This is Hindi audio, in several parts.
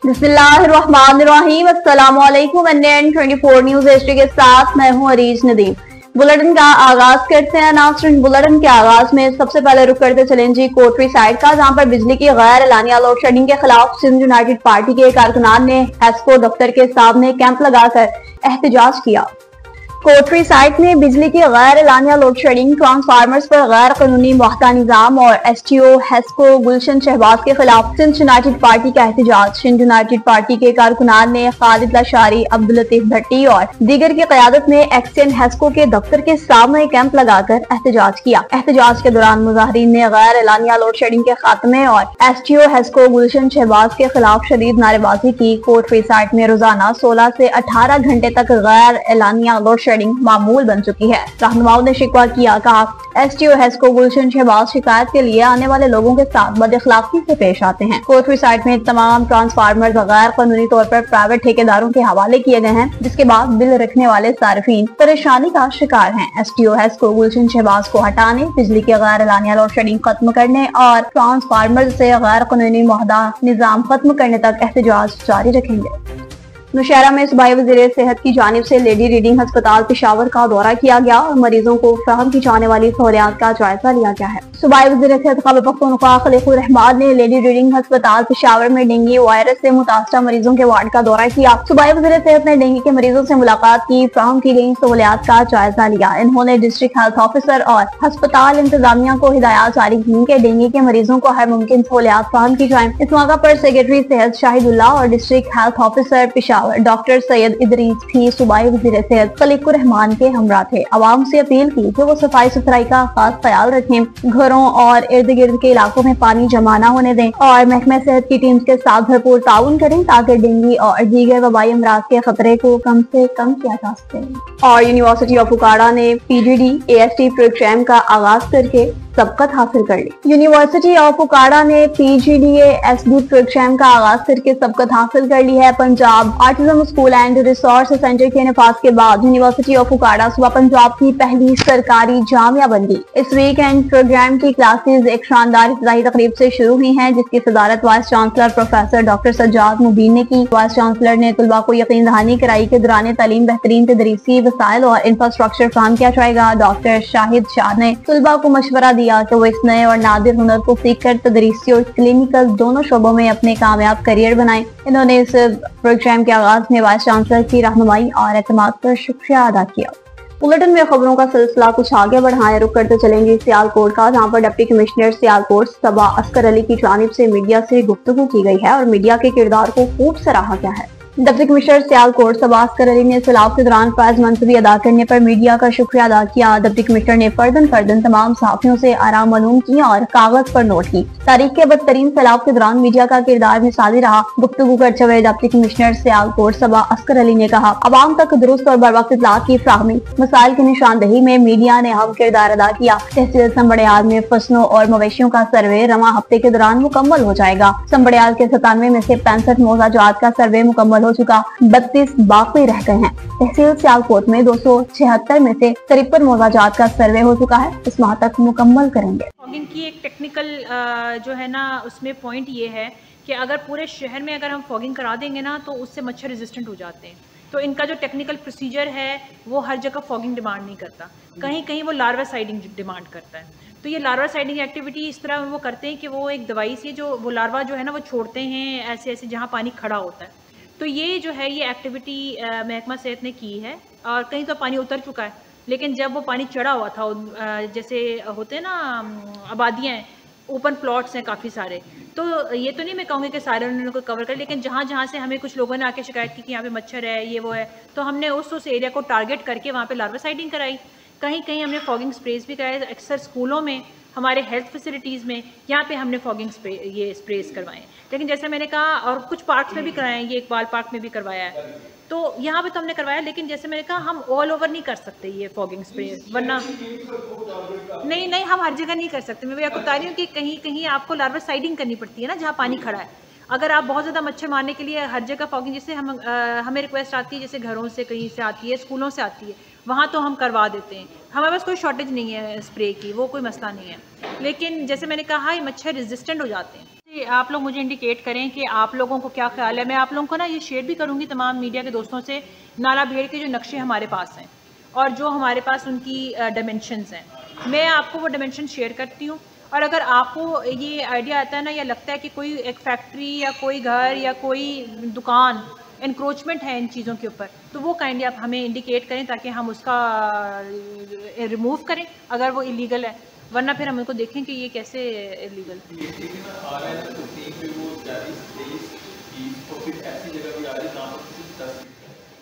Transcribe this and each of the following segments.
बिस्मिल्लाहिर्रहमानिर्रहीम। अस्सलामुअलैकुम। NN24 न्यूज हिस्ट्री के साथ मैं हूं अरीज नदीम। बुलेटिन का आगाज करते हैं। नाज़रीन, बुलेटिन के आगाज में सबसे पहले रुक करते चलें जी कोटरी साइड का, जहां पर बिजली की गैर एलानिया लोड शेडिंग के खिलाफ सिंध यूनाइटेड पार्टी के कारकुनान ने हेस्को दफ्तर के सामने कैंप लगाकर एहतजाज किया। कोटरी साइट में बिजली की गैर एलानिया लोड शेडिंग, ट्रांसफार्मर्स पर गैर कानूनी मुहता निजाम और STO हेस्को गुलशन शहबाज के खिलाफ सिंध यूनाइटेड पार्टी का एहतजाज। सिंध यूनाइटेड पार्टी के कारकुनान ने खालिद लाशारी, अब्दुल लतीफ भट्टी और दीगर की क़यादत में एक्सचेंज हेस्को के दफ्तर के सामने कैंप लगाकर एहतजाज किया। एहतजाज के दौरान मुजाहिरीन ने गैर एलानिया लोड शेडिंग के खात्मे और STO हेस्को गुलशन शहबाज के खिलाफ शदीद नारेबाजी की। कोटरी साइट में रोजाना 16 से 18 घंटे तक गैर एलानिया लोड शेडिंग मामूल बन चुकी है। रहनुमाओं ने शिकवा किया, कहा STO हेस्को गुलशन शहबाज शिकायत के लिए आने वाले लोगों के साथ बदअखलाकी से पेश आते हैं। कोटरी साइट में तमाम ट्रांसफार्मर गैर कानूनी तौर पर प्राइवेट ठेकेदारों के हवाले किए गए हैं, जिसके बाद बिल रखने वाले सार्फिन परेशानी का शिकार हैं। STO हेस्को गुलशन शहबाज को हटाने, बिजली के गैर एलानिया लोड शेडिंग खत्म करने और ट्रांसफार्मर से गैर कानूनी मुहदा निजाम खत्म करने तक एहतजाज जारी रखेंगे। नौशहरा में सूबाई वज़ीर सेहत की जानिब से लेडी रीडिंग अस्पताल पेशावर का दौरा किया गया और मरीजों को फराहम की जाने वाली सहूलियात का जायजा लिया गया है। सूबाई वज़ीर सेहत ख़ैबर पख्तूनख्वा खलीकुर रहमान ने लेडी रीडिंग अस्पताल पेशावर में डेंगू वायरस से मुतासरा मरीजों के वार्ड का दौरा किया। सूबाई वज़ीर सेहत ने डेंगू के मरीजों से मुलाकात की, फराहम की गई सहूलियात का जायजा लिया। इन्होंने डिस्ट्रिक्ट हेल्थ ऑफिसर और अस्पताल इंतजामिया को हिदायत जारी की कि डेंगू के मरीजों को हर मुमकिन सहूलियात फराहम की जाए। इस मौका पर सेक्रेटरी सेहत शाहिदुल्लाह और district health officer Peshawar doctor Syed Idris भी सूबाई वज़ीर सेहत खलीकुर रहमान के हमरा थे। आवाम से अपील की कि वो सफाई सुथराई का खास ख्याल रखें, घरों और इर्द गिर्द के इलाकों में पानी जमा न होने दें और महकमा सेहत की टीम के साथ भरपूर ताउन करें ताकि डेंगू और दीगर वबाई अमराज के खतरे को कम से कम किया जा सके। और यूनिवर्सिटी ऑफ उकाड़ा ने PGD AST प्रोग्राम का आगाज करके सबकत हासिल कर ली। यूनिवर्सिटी ऑफ उकाड़ा ने PGDA SD प्रोग्राम का आगाज करके सबकत हासिल कर ली है। Punjab autism school and resource centre के नफाज के बाद यूनिवर्सिटी ऑफ उकाड़ा सुबह पंजाब की पहली सरकारी जामिया बन गई। इस वीकेंड प्रोग्राम की क्लासेज एक शानदार इब्तिदाई तकरीब से शुरू हुई हैं, जिसकी सदारत vice chancellor professor doctor Sajjad Mubeen ने की। वाइस चांसलर ने तुलबा को यकीन दहानी कराई कि दौरान तालीम बेहतरीन तदरीसी वसाइल और इंफ्रास्ट्रक्चर फराहम किया जाएगा। डॉक्टर शाहिद शाह ने तुलबा को मशवरा दिया कि वो इस नए और नादिर हुनर को सीख कर तदरीसी और क्लिनिकल दोनों शोबों में अपने कामयाब करियर बनाएं। इन्होंने इस प्रोग्राम के आगाज में वाइस चांसलर की रहनुमाई और एतमाद पर शुक्रिया अदा किया। बुलेटिन में खबरों का सिलसिला कुछ आगे बढ़ाए रुक करते चलेंगे सियालकोट का, जहां पर डिप्टी कमिश्नर सियालकोट सबा अस्कर अली की जानिब से मीडिया से गुफ्तगू की गई है और मीडिया के किरदार को खूब सराहा गया है। डिप्टी कमिश्नर सियालकोट सबा अस्कर अली ने सैलाब के दौरान फर्ज मंसूबी अदा करने पर मीडिया का शुक्रिया अदा किया। डिप्टी कमिश्नर ने फर्दन तमाम सहाफियों से आराम मालूम की और कागज पर नोट की। तारीख के बदतरीन सैलाब के दौरान मीडिया का किरदार मिसाली रहा। गुफ्तगू करते हुए डिप्टी कमिश्नर सियालकोट सबा अस्कर अली ने कहा, अवाम तक दुरुस्त और बरवक्त इत्तलात की फ्राहमी, मसाइल की निशानदही में मीडिया ने अहम किरदार अदा किया। तहसील संबड़ियाल में फसलों और मवेशियों का सर्वे रवां हफ्ते के दौरान मुकम्मल हो जाएगा। संबड़ियाल के 97 में से 65 मौजाजात का सर्वे मुकम्मल हो चुका, 32 बाकी रह गए हैं। तहसील सियालकोट में 276 में से 53 मौजाजात का सर्वे हो चुका है, इस माह तक मुकम्मल करेंगे। फॉगिंग की एक टेक्निकल जो है ना, उसमें पॉइंट ये है कि अगर पूरे शहर में अगर हम फॉगिंग करा देंगे ना तो उससे मच्छर रेजिस्टेंट हो जाते हैं। तो इनका जो टेक्निकल प्रोसीजर है वो हर जगह फॉगिंग डिमांड नहीं करता, कहीं कहीं वो लार्वा साइडिंग डिमांड करता है। तो ये लार्वा साइडिंग एक्टिविटी इस तरह वो करते हैं कि वो एक दवाई से जो वो लार्वा जो है ना वो छोड़ते हैं ऐसे ऐसे जहाँ पानी खड़ा होता है। तो ये जो है ये एक्टिविटी महकमा सेहत ने की है और कहीं तो पानी उतर चुका है, लेकिन जब वो पानी चढ़ा हुआ था, जैसे होते हैं ना आबादियाँ हैं, ओपन प्लॉट्स हैं काफ़ी सारे, तो ये तो नहीं मैं कहूँगी कि सारे उन्होंने कवर कर, लेकिन जहाँ जहाँ से हमें कुछ लोगों ने आके शिकायत की कि यहाँ पे मच्छर है, ये वो है, तो हमने उस एरिया को टारगेट करके वहाँ पे लार्वासाइडिंग कराई। कहीं कहीं हमने फॉगिंग स्प्रेज भी कराए, अक्सर स्कूलों में, हमारे हेल्थ फैसिलिटीज़ में, यहाँ पे हमने फॉगिंग ये स्प्रेज करवाए। लेकिन जैसे मैंने कहा, और कुछ पार्क्स में भी कराए, ये इकबाल पार्क में भी करवाया है, तो यहाँ पे तो हमने करवाया। लेकिन जैसे मैंने कहा, हम ऑल ओवर नहीं कर सकते ये फॉगिंग स्प्रे, वरना नहीं हम हर जगह नहीं कर सकते। मैं आपको बता रही हूँ कि कहीं कहीं आपको लार्वा साइडिंग करनी पड़ती है ना, जहाँ पानी खड़ा है। अगर आप बहुत ज़्यादा मच्छर मारने के लिए हर जगह फॉगिंग, जैसे हमें रिक्वेस्ट आती है, जैसे घरों से कहीं से आती है, स्कूलों से आती है, वहाँ तो हम करवा देते हैं। हमारे पास कोई शॉर्टेज नहीं है स्प्रे की, वो कोई मसला नहीं है। लेकिन जैसे मैंने कहा, ये मच्छर रेजिस्टेंट हो जाते हैं। आप लोग मुझे इंडिकेट करें कि आप लोगों को क्या ख्याल है। मैं आप लोगों को ना ये शेयर भी करूंगी तमाम मीडिया के दोस्तों से, नाला भेड़ के जो नक्शे हमारे पास हैं और जो हमारे पास उनकी डायमेंशंस हैं, मैं आपको वो डायमेंशन शेयर करती हूँ। और अगर आपको ये आइडिया आता है ना, या लगता है कि कोई एक फैक्ट्री या कोई घर या कोई दुकान इंक्रोचमेंट है इन चीज़ों के ऊपर, तो वो काइंडली आप हमें इंडिकेट करें ताकि हम उसका रिमूव करें अगर वो इलीगल है, वरना फिर हम उनको देखें कि ये कैसे इलीगल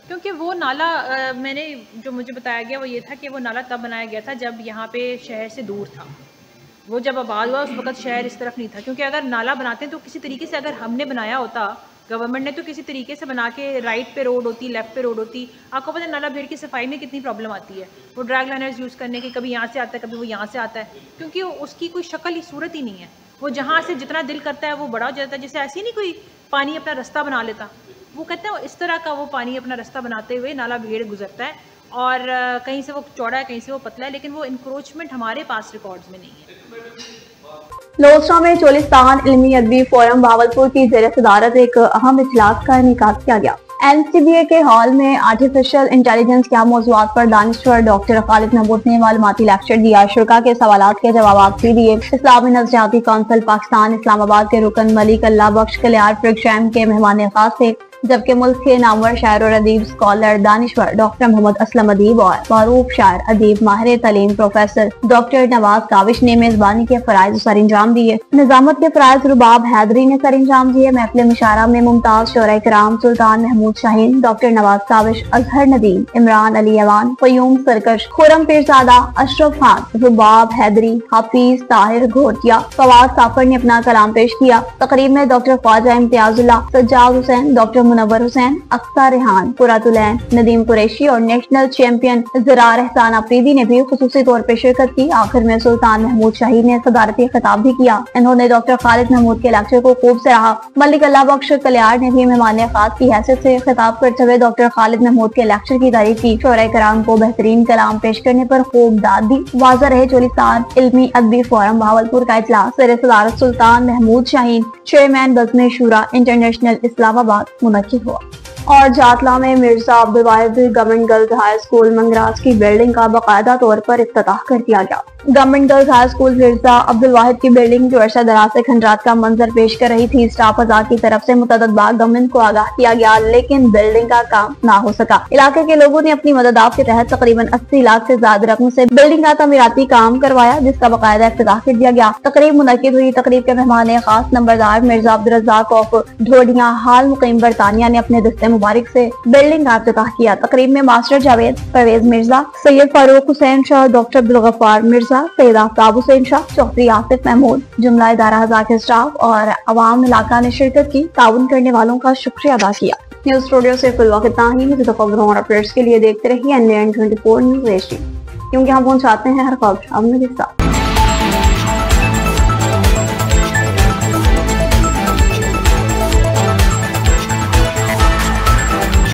क्योंकि वो नाला मैंने जो मुझे बताया गया वो ये था कि वो नाला तब बनाया गया था जब यहाँ पे शहर से दूर था। वो जब आबाद हुआ उस वक्त शहर इस तरफ नहीं था, क्योंकि अगर नाला बनाते हैं तो किसी तरीके से, अगर हमने बनाया होता गवर्नमेंट ने, तो किसी तरीके से बना के राइट पे रोड होती, लेफ्ट पे रोड होती। आपको पता है नाला भेड़ की सफाई में कितनी प्रॉब्लम आती है, वो ड्रैग लाइनर्स यूज़ करने की, कभी यहाँ से आता है कभी वो यहाँ से आता है, क्योंकि उसकी कोई शक्ल ही सूरत ही नहीं है। वो जहाँ से जितना दिल करता है वो बड़ा हो जाता है, जैसे ऐसे ही नहीं कोई पानी अपना रास्ता बना लेता, वो कहते हैं इस तरह का वो पानी अपना रास्ता बनाते हुए नाला भेड़ गुजरता है। और कहीं से वो चौड़ा है, कहीं से वो पतला है, लेकिन वो इंक्रोचमेंट हमारे पास रिकॉर्ड्स में नहीं है। लोसरा में चोलिस्तान इल्मी अदबी फोरम भावलपुर की ज़ेर सदारत एक अहम इजलास का इनेकाद किया गया। NCBA के हॉल में आर्टिफिशियल इंटेलिजेंस के मौज़ूआत पर दानिश्वर डॉक्टर खालिद महमूद ने मालूमाती लेक्चर दिया। शुरा के सवालात के जवाब भी दिए। इस्लामी नज़रियाती काउंसिल पाकिस्तान इस्लामाबाद के रुकन मलिक अल्लाह बख्श कलियार प्रोग्राम के मेहमान खास थे, जबकि मुल्क के नामवर शायर और अदीब स्कॉलर दानिश्वर डॉक्टर मोहम्मद असलम अदीब और मारूफ शायर अदीब माहिर तलीम प्रोफेसर डॉक्टर नवाज काविश ने मेजबानी के फराइज सर अंजाम दिए। निजामत के फराइज रुबाब हैदरी ने सर अंजाम दिए। महफिल मुशारा में मुमताज शोरा कराम सुल्तान महमूद शाहीन, डॉक्टर नवाज काविश, अजहर नदीम, इमरान अली अवान, क़य्यूम सरकश, खुरम पीरज़ादा, अशरफ खान, रुबाब हैदरी, हाफिज ताहिर घोटिया, फवाद साफर ने अपना कलाम पेश किया। तकरीब में डॉक्टर ख्वाजा इम्तियाजुल्लाह, सज्जाद हुसैन, डॉक्टर मुनव्वर हुसैन, अख्तर रेहान, कुरातुलैन, नदीम कुरैशी और नेशनल चैंपियन ज़रार एहसान अफरीदी ने भी खुसूसी तौर पर शिरकत की। आखिर में सुल्तान महमूद शाहीन ने सदारती खिताब भी किया। इन्होंने डॉक्टर खालिद महमूद के लेक्चर को खूब सराहा। मलिक अल्लाह बख्श कलियार ने भी मेहमान खास की हैसियत से खिताब करते हुए डॉक्टर खालिद महमूद के लेक्चर की तारीफ की। शोरा कराम को बेहतरीन कलाम पेश करने पर खूब दाद दी। वाज़ा रहे चोलिस्तान इल्मी अदबी फोरम भावलपुर का इजलास ज़ेर सदारत सुल्तान महमूद शाहीन, चेयरमैन बज़्म शुरा इंटरनेशनल इस्लामाबाद मुनक्किद हुआ। और जातला में Mirza Abdul Wahid government girls high school Mangraj की बिल्डिंग का बाकायदा तौर पर इफ्तिताह कर दिया गया। Government girls high school Mirza Abdul Wahid की बिल्डिंग जो अरसा दराज से खंडरात का मंजर पेश कर रही थी, स्टाफ आजाद की तरफ से मुतअद्दिद बार गवर्नमेंट को आगाह किया गया, लेकिन बिल्डिंग का काम ना हो सका। इलाके के लोगों ने अपनी मदद के तहत तकरीबन 80 लाख से ज्यादा रकम से बिल्डिंग का तमीराती काम करवाया, जिसका बाकायदा इफ्तिताह कर दिया गया। तकरीब मुनक्किद हुई। तकरीब के मेहमान खास नंबरदार मिर्जा अब्दुल रज़ाक ऑफ ढोडिया हाल मुकीम बरतानिया ने अपने दस्ते मुबारक से बिल्डिंग का इफ्तिताह किया। तकरीब में मास्टर जावेद, परवेज मिर्जा, सैयद फारूक हुसैन शाह, डॉक्टर अब्दुल गफ्फार मिर्जा, सैयद आफ्ताब हुसैन शाह, चौधरी आसिफ महमूद, जुमला इदारा हज़ार के स्टाफ और अवाम इलाका ने शिरकत की। ताउन करने वालों का शुक्रिया अदा किया। न्यूज स्टूडियो से फिलहाल इतना ही। मुझे खबरों और अपडेट्स के लिए देखते रहिए NN24 न्यूज़ HD, क्योंकि हम पहुंचाते हैं हर खबर अपने के साथ।